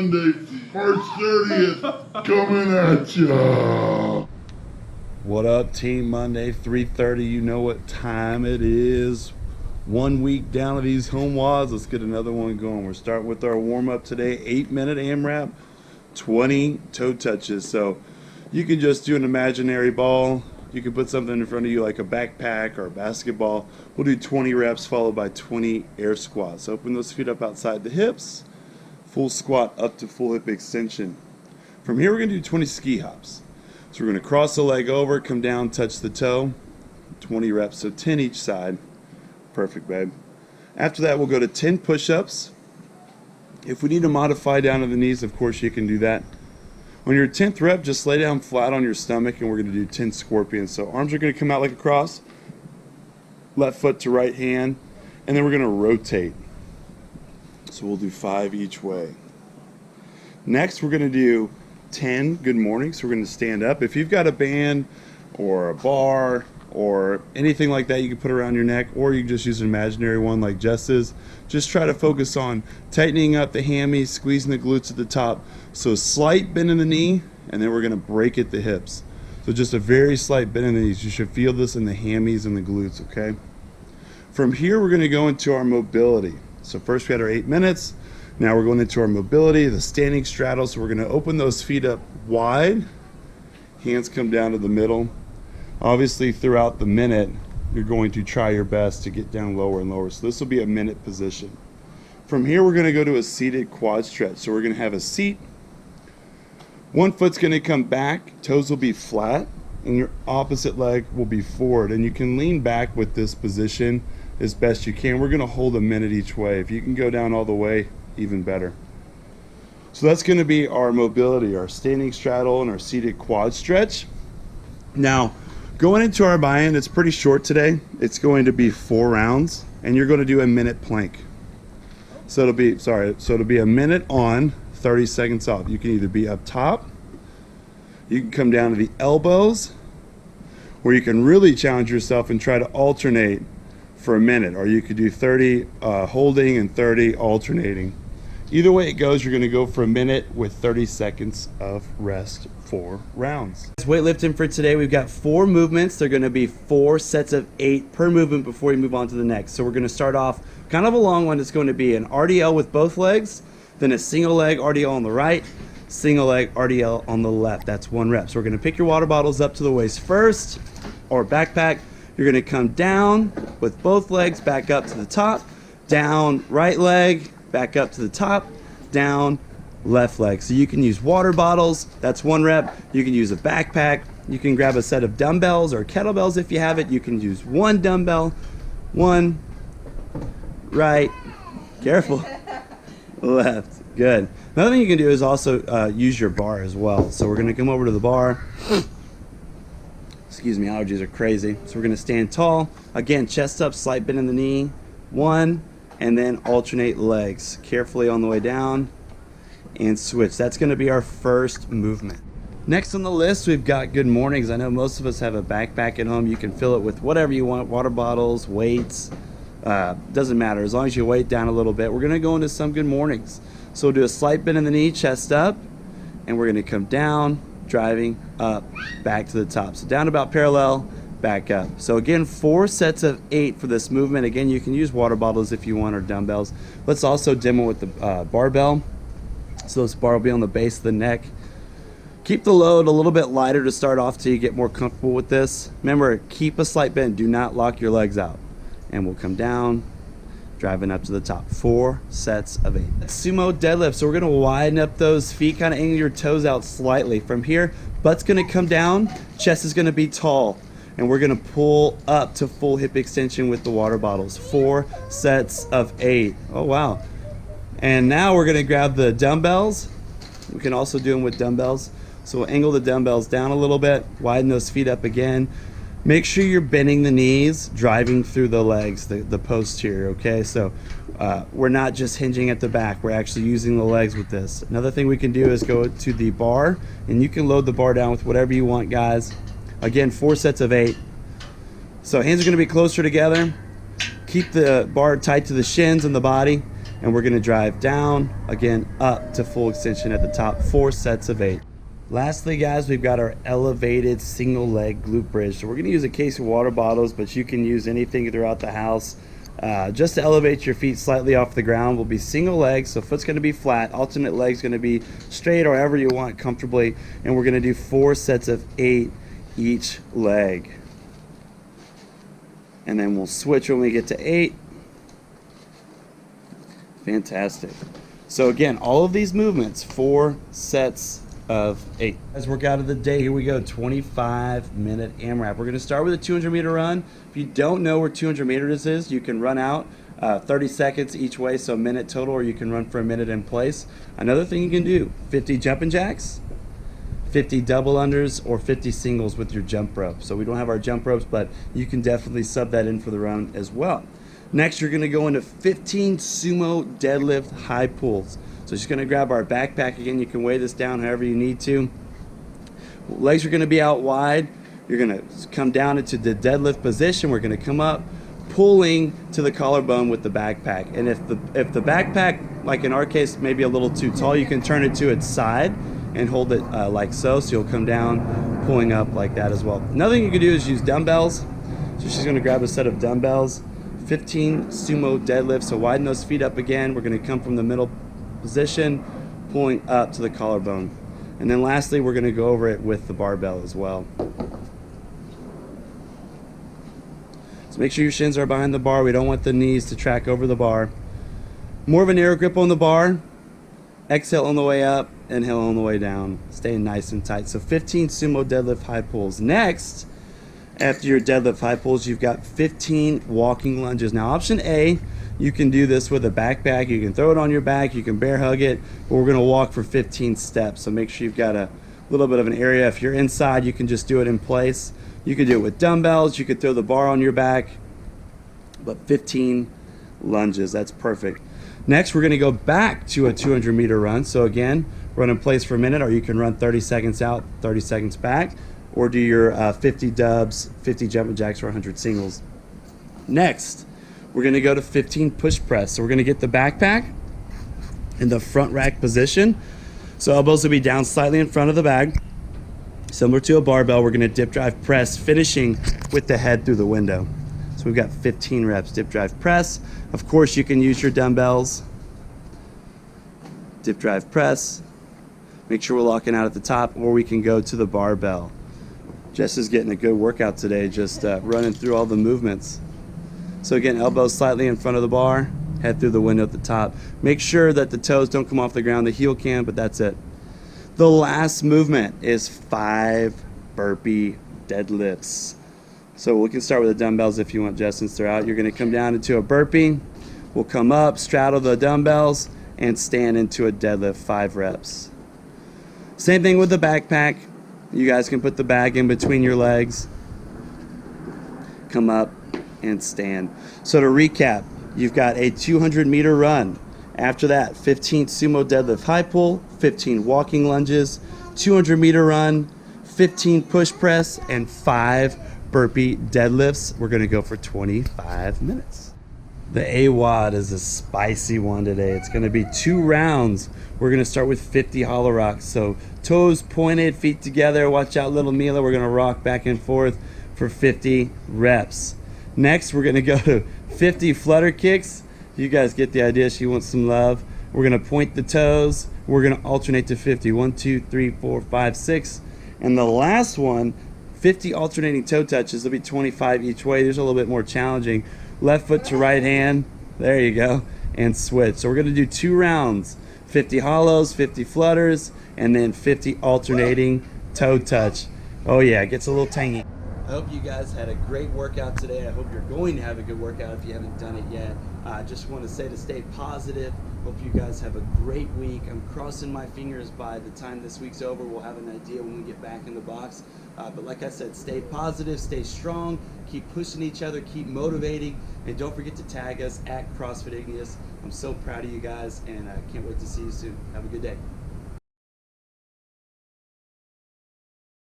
Monday, March 30th, coming at ya. What up, Team Monday, 3:30. You know what time it is. 1 week down of these home wads. Let's get another one going. We're starting with our warm-up today. 8-minute AMRAP, 20 toe touches. So you can just do an imaginary ball. You can put something in front of you like a backpack or a basketball. We'll do 20 reps followed by 20 air squats. Open those feet up outside the hips. Full squat up to full hip extension. From here, we're going to do 20 ski hops. So we're going to cross the leg over, come down, touch the toe. 20 reps, so 10 each side. Perfect, babe. After that, we'll go to 10 push-ups. If we need to modify down to the knees, of course, you can do that. On your 10th rep, just lay down flat on your stomach, and we're going to do 10 scorpions. So arms are going to come out like a cross, left foot to right hand, and then we're going to rotate. So we'll do 5 each way. Next, we're going to do 10 good mornings. So we're going to stand up. If you've got a band or a bar or anything like that, you can put around your neck, or you can just use an imaginary one like Jess's. Just try to focus on tightening up the hammies, squeezing the glutes at the top. So slight bend in the knee, and then we're going to break at the hips. So just a very slight bend in the knees. You should feel this in the hammies and the glutes, okay? From here, we're going to go into our mobility. So first we had our 8 minutes. Now we're going into our mobility, the standing straddle. So we're going to open those feet up wide. Hands come down to the middle. Obviously, throughout the minute, you're going to try your best to get down lower and lower. So this will be a minute position. From here, we're going to go to a seated quad stretch. So we're going to have a seat. One foot's going to come back. Toes will be flat, and your opposite leg will be forward. And you can lean back with this position as best you can. We're going to hold a minute each way. If you can go down all the way, even better. So that's going to be our mobility, our standing straddle, and our seated quad stretch. Now, going into our buy-in, it's pretty short today. It's going to be 4 rounds, and you're going to do a minute plank. So it'll be a minute on, 30 seconds off. You can either be up top, you can come down to the elbows, or you can really challenge yourself and try to alternate for a minute, or you could do 30 holding and 30 alternating. Either way it goes, you're going to go for a minute with 30 seconds of rest. 4 rounds. Weightlifting for today, we've got 4 movements. They're going to be 4 sets of 8 per movement before we move on to the next. So we're going to start off kind of a long one. It's going to be an RDL with both legs, then a single leg RDL on the right, single leg RDL on the left. That's 1 rep. So we're going to pick your water bottles up to the waist first, or backpack. You're going to come down with both legs, back up to the top, down right leg, back up to the top, down left leg. So you can use water bottles. That's 1 rep. You can use a backpack. You can grab a set of dumbbells or kettlebells if you have it. You can use 1 dumbbell, 1 right, careful, left. Good. Another thing you can do is also use your bar as well. So we're going to come over to the bar. Excuse me, allergies are crazy. So we're going to stand tall. Again, chest up, slight bend in the knee. 1, and then alternate legs. Carefully on the way down and switch. That's going to be our first movement. Next on the list, we've got good mornings. I know most of us have a backpack at home. You can fill it with whatever you want, water bottles, weights. Doesn't matter, as long as you weight down a little bit. We're going to go into some good mornings. So we'll do a slight bend in the knee, chest up, and we're going to come down, driving up, back to the top. So down about parallel, back up. So again, 4 sets of 8 for this movement. Again, you can use water bottles if you want, or dumbbells. Let's also demo with the barbell. So this bar will be on the base of the neck. Keep the load a little bit lighter to start off till you get more comfortable with this. Remember, keep a slight bend. Do not lock your legs out. And we'll come down, driving up to the top. 4 sets of 8. Sumo deadlift. So we're going to widen up those feet, kind of angle your toes out slightly. From here, butt's going to come down, chest is going to be tall. And we're going to pull up to full hip extension with the water bottles. 4 sets of 8. Oh, wow. And now we're going to grab the dumbbells. We can also do them with dumbbells. So we'll angle the dumbbells down a little bit, widen those feet up again. Make sure you're bending the knees, driving through the legs, the posterior, okay? So we're not just hinging at the back. We're actually using the legs with this. Another thing we can do is go to the bar, and you can load the bar down with whatever you want, guys. Again, 4 sets of 8. So hands are going to be closer together. Keep the bar tight to the shins and the body. and we're going to drive down, again, up to full extension at the top, 4 sets of 8. Lastly, guys, we've got our elevated single leg glute bridge. So we're going to use a case of water bottles, but you can use anything throughout the house. Just to elevate your feet slightly off the ground. Will be single leg, so foot's going to be flat, alternate leg's going to be straight or however you want comfortably, and we're going to do 4 sets of 8 each leg. And then we'll switch when we get to 8. Fantastic. So again, all of these movements, 4 sets of 8. As workout of the day, here we go, 25-minute AMRAP. We're going to start with a 200-meter run. If you don't know where 200 meters is, you can run out 30 seconds each way, so a minute total, or you can run for a minute in place. Another thing you can do, 50 jumping jacks, 50 double unders, or 50 singles with your jump rope. So we don't have our jump ropes, but you can definitely sub that in for the run as well. Next, you're going to go into 15 Sumo Deadlift high pulls. So just going to grab our backpack again. You can weigh this down however you need to. Legs are going to be out wide. You're going to come down into the deadlift position. We're going to come up, pulling to the collarbone with the backpack. And if the backpack, like in our case, maybe a little too tall, you can turn it to its side and hold it like so. So you'll come down, pulling up like that as well. Another thing you can do is use dumbbells. So she's going to grab a set of dumbbells. 15 Sumo Deadlifts. So widen those feet up again. We're going to come from the middle position, pulling up to the collarbone. And then lastly, we're going to go over it with the barbell as well. So make sure your shins are behind the bar. We don't want the knees to track over the bar. More of an air grip on the bar. Exhale on the way up, inhale on the way down. Staying nice and tight. So 15 Sumo Deadlift high pulls. Next, after your deadlift high pulls, you've got 15 walking lunges. Now, option A, you can do this with a backpack. You can throw it on your back. You can bear hug it. But we're going to walk for 15 steps. So make sure you've got a little bit of an area. If you're inside, you can just do it in place. You can do it with dumbbells. You could throw the bar on your back. But 15 lunges. That's perfect. Next, we're going to go back to a 200-meter run. So again, run in place for a minute, or you can run 30 seconds out, 30 seconds back, or do your 50 dubs, 50 jumping jacks, or 100 singles. Next, we're going to go to 15 push press. So we're going to get the backpack in the front rack position. So elbows will be down slightly in front of the bag. Similar to a barbell, we're going to dip drive press, finishing with the head through the window. So we've got 15 reps, dip drive press. Of course, you can use your dumbbells. Dip drive press. Make sure we're locking out at the top, or we can go to the barbell. Jess is getting a good workout today, just running through all the movements. So again, elbows slightly in front of the bar, head through the window at the top. Make sure that the toes don't come off the ground. The heel can, but that's it. The last movement is 5 burpee deadlifts. So we can start with the dumbbells if you want, Jess, since they're out. You're going to come down into a burpee. We'll come up, straddle the dumbbells, and stand into a deadlift, 5 reps. Same thing with the backpack. You guys can put the bag in between your legs. Come up and stand. So to recap, you've got a 200-meter run. After that, 15 Sumo Deadlift high pull, 15 walking lunges, 200-meter run, 15 push press, and 5 burpee deadlifts. We're going to go for 25 minutes. The AWOD is a spicy one today. It's going to be 2 rounds. We're going to start with 50 hollow rocks. So toes pointed, feet together. Watch out, little Mila. We're going to rock back and forth for 50 reps. Next, we're going to go to 50 flutter kicks. You guys get the idea. She wants some love. We're going to point the toes. We're going to alternate to 50. 1, 2, 3, 4, 5, 6. And the last one, 50 alternating toe touches. There'll be 25 each way. There's a little bit more challenging. Left foot to right hand. There you go. And switch. So we're going to do 2 rounds. 50 hollows, 50 flutters, and then 50 alternating toe touch. Oh yeah, it gets a little tangy. I hope you guys had a great workout today. I hope you're going to have a good workout if you haven't done it yet. I just want to say to stay positive. Hope you guys have a great week. I'm crossing my fingers by the time this week's over. We'll have an idea when we get back in the box. But like I said, stay positive, stay strong, keep pushing each other, keep motivating, and don't forget to tag us at CrossFit Igneous. I'm so proud of you guys, and I can't wait to see you soon. Have a good day.